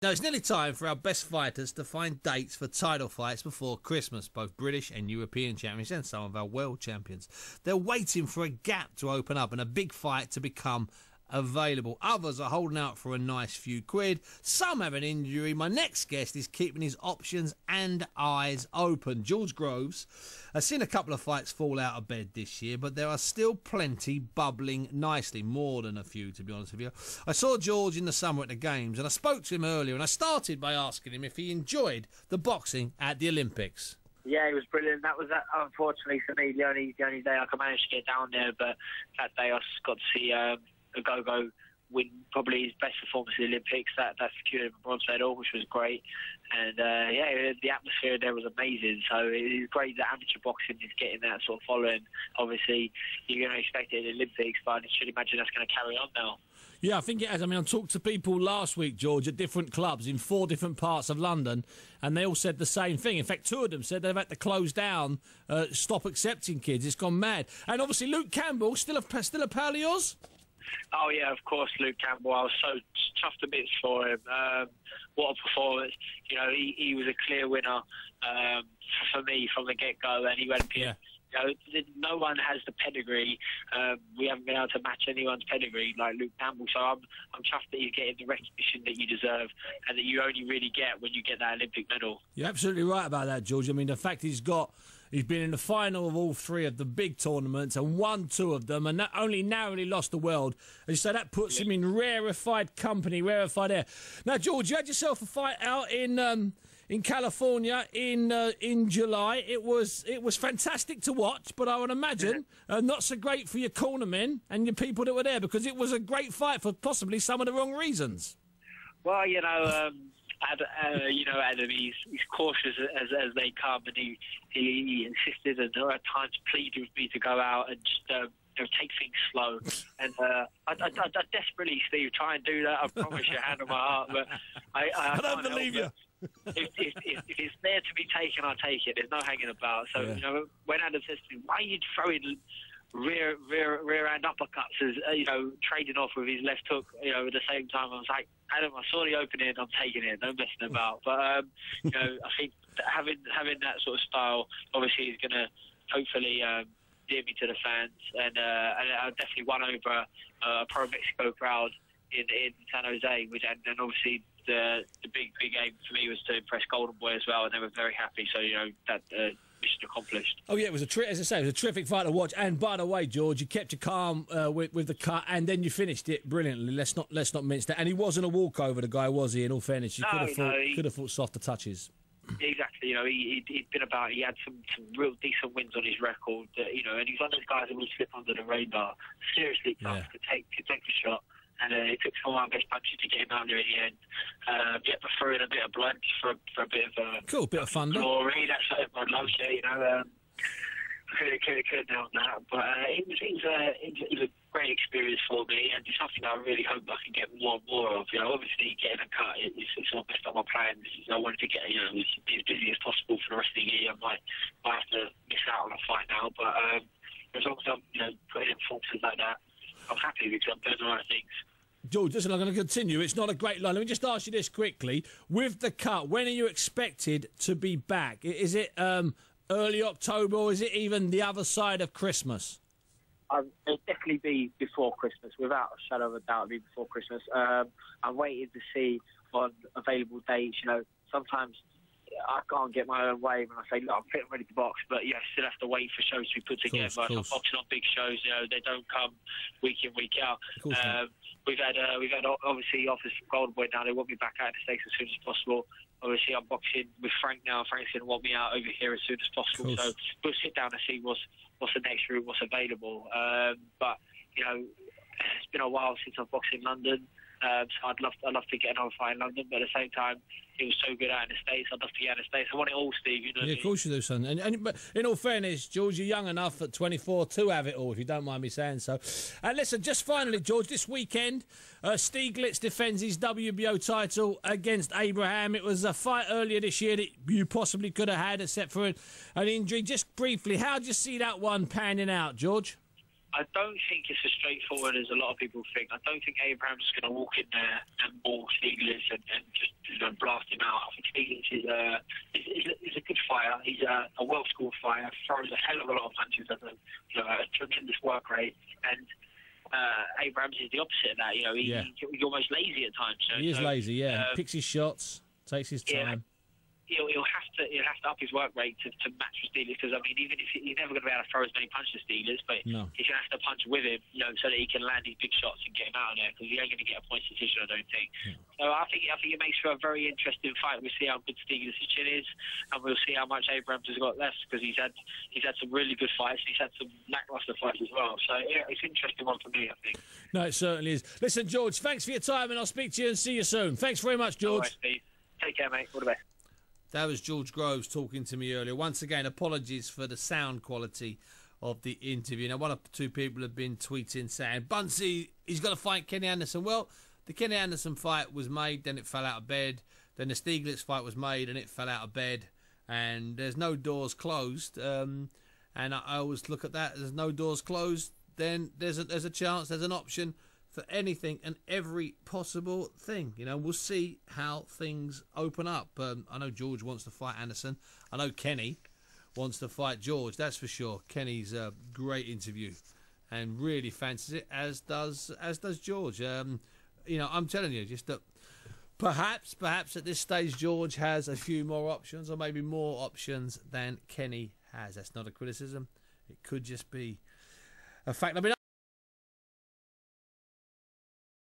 Now, it's nearly time for our best fighters to find dates for title fights before Christmas, both British and European champions and some of our world champions. They're waiting for a gap to open up and a big fight to become available. Others are holding out for a nice few quid. Some have an injury. My next guest is keeping his options and eyes open. George Groves has seen a couple of fights fall out of bed this year, but there are still plenty bubbling nicely, more than a few, to be honest with you. I saw George in the summer at the Games, and I spoke to him earlier, and I started by asking him if he enjoyed the boxing at the Olympics. Yeah, it was brilliant. That was, unfortunately for me, the only day I could manage to get down there, but that day I got to see Go win probably his best performance in the Olympics. That secured him a bronze medal, which was great. And yeah, the atmosphere there was amazing. So it was great that amateur boxing is getting that sort of following. Obviously, you're going to expect it in the Olympics, but I should imagine that's going to carry on now. Yeah, I think it has. I mean, I talked to people last week, George, at different clubs in 4 different parts of London, and they all said the same thing. In fact, 2 of them said they've had to close down, stop accepting kids. It's gone mad. And obviously, Luke Campbell, still a pal of yours? Oh, yeah, of course, Luke Campbell. I was so chuffed to bits for him. What a performance. You know, he was a clear winner for me from the get-go, and he went... Yeah. You know, no one has the pedigree. We haven't been able to match anyone's pedigree like Luke Campbell. So I'm chuffed that you're getting the recognition that you deserve and that you only really get when you get that Olympic medal. You're absolutely right about that, George. I mean, the fact he's been in the final of all 3 of the big tournaments and won 2 of them, and not only narrowly lost the world. And so that puts him in rarefied company, rarefied air. Now, George, you had yourself a fight out in California in July. It was fantastic to watch, but I would imagine not so great for your cornermen and your people that were there, because it was a great fight for possibly some of the wrong reasons. Well, you know, Adam, he's cautious as they come, and he insisted and at times pleaded with me to go out and just take things slow. And I desperately, Steve, try and do that. I promise you, hand on my heart, but I don't believe you. If it's there to be taken, I'll take it. There's no hanging about. So, you know, when Adam says to me, why are you throwing rear hand uppercuts, as you know, trading off with his left hook, you know, at the same time, I was like, Adam, I saw the opening, I'm taking it, no messing about. But you know, I think that having that sort of style obviously is going to hopefully endear me to the fans, and I definitely won over a pro Mexico crowd in San Jose, and obviously the big aim for me was to impress Golden Boy as well, and they were very happy. So, you know, that mission accomplished. Oh yeah, it was as I say, it was a terrific fight to watch. And by the way, George, you kept your calm with the cut, and then you finished it brilliantly. Let's not mince that. And he wasn't a walkover, the guy, was he? In all fairness, you could have thought softer touches. Exactly, you know, he'd been about. He had some real decent wins on his record. You know, and he's one of those guys who will slip under the radar. Seriously tough to take the shot. And it took some of our best punches to get him out there in the end. Yet threw in a bit of blood for a bit of cool, bit of fun. Glory, that's what everyone loves, you know. Could have done that, but it was a great experience for me, and it's something I really hope I can get more and more of. You know, obviously getting a cut it's not best on my plan. I wanted to get, you know, be as busy as possible for the rest of the year. I might have to miss out on a fight now, but as long as I'm, you know, putting in forces like that, I'm happy because I'm doing the right things. George, listen, I'm going to continue. It's not a great line. Let me just ask you this quickly. With the cut, when are you expected to be back? Is it early October, or is it even the other side of Christmas? It'll definitely be before Christmas, without a shadow of a doubt. It'll be before Christmas. I'm waiting to see on available dates. You know, sometimes I can't get my own way when I say, look, I'm fit and ready to box, but yeah, still have to wait for shows to be put together. If I'm boxing on big shows, you know, they don't come week in, week out. We've had obviously offers from Golden Boy now. They want me back out in the States as soon as possible. Obviously, I'm boxing with Frank now. Frank's going to want me out over here as soon as possible. So we'll sit down and see what's the next route, what's available. But you know, it's been a while since I've boxed in London. So I'd love to get another fight in London, but at the same time, it was so good out in the States. I'd love to get out in the States. I want it all, Steve. You know. Yeah, of course you do, son. But in all fairness, George, you're young enough at 24 to have it all, if you don't mind me saying so. And listen, just finally, George, this weekend, Stieglitz defends his WBO title against Abraham. It was a fight earlier this year that you possibly could have had, except for an injury. Just briefly, how do you see that one panning out, George? I don't think it's as straightforward as a lot of people think. I don't think Abraham's going to walk in there and maul Stieglitz and just and blast him out. I think Stieglitz is a good fighter. He's a well-schooled fighter, throws a hell of a lot of punches, has a tremendous work rate, and Abrams is the opposite of that. He's almost lazy at times. He is lazy, picks his shots, takes his time. He'll have to up his work rate to match with Stieglitz, because even if he's never going to be able to throw as many punches as Stieglitz, but he's going to have to punch with him, so that he can land these big shots and get him out of there, because he ain't going to get a points decision, I don't think. So I think it makes for a very interesting fight. We'll see how good Stieglitz's chin is, and we'll see how much Abrams has got left, because he's had some really good fights. He's had some lackluster fights as well. So it's an interesting one for me, I think. No, it certainly is. Listen, George, thanks for your time, and I'll speak to you and see you soon. Thanks very much, George. All right, Steve. Take care, mate. All the best. That was George Groves talking to me earlier. Once again, apologies for the sound quality of the interview. Now, one or two people have been tweeting saying, Bunsey, he's got to fight Kenny Anderson. Well, the Kenny Anderson fight was made, then it fell out of bed. Then the Stieglitz fight was made, and it fell out of bed. And there's no doors closed. And I always look at that. There's no doors closed. Then there's a chance, there's an option for anything and every possible thing. We'll see how things open up. I know George wants to fight Anderson. I know Kenny wants to fight George, that's for sure. Kenny's a great interview and really fancies it, as does George. I'm telling you, just that perhaps at this stage George has a few more options, or maybe more options than Kenny has. That's not a criticism. It could just be a fact.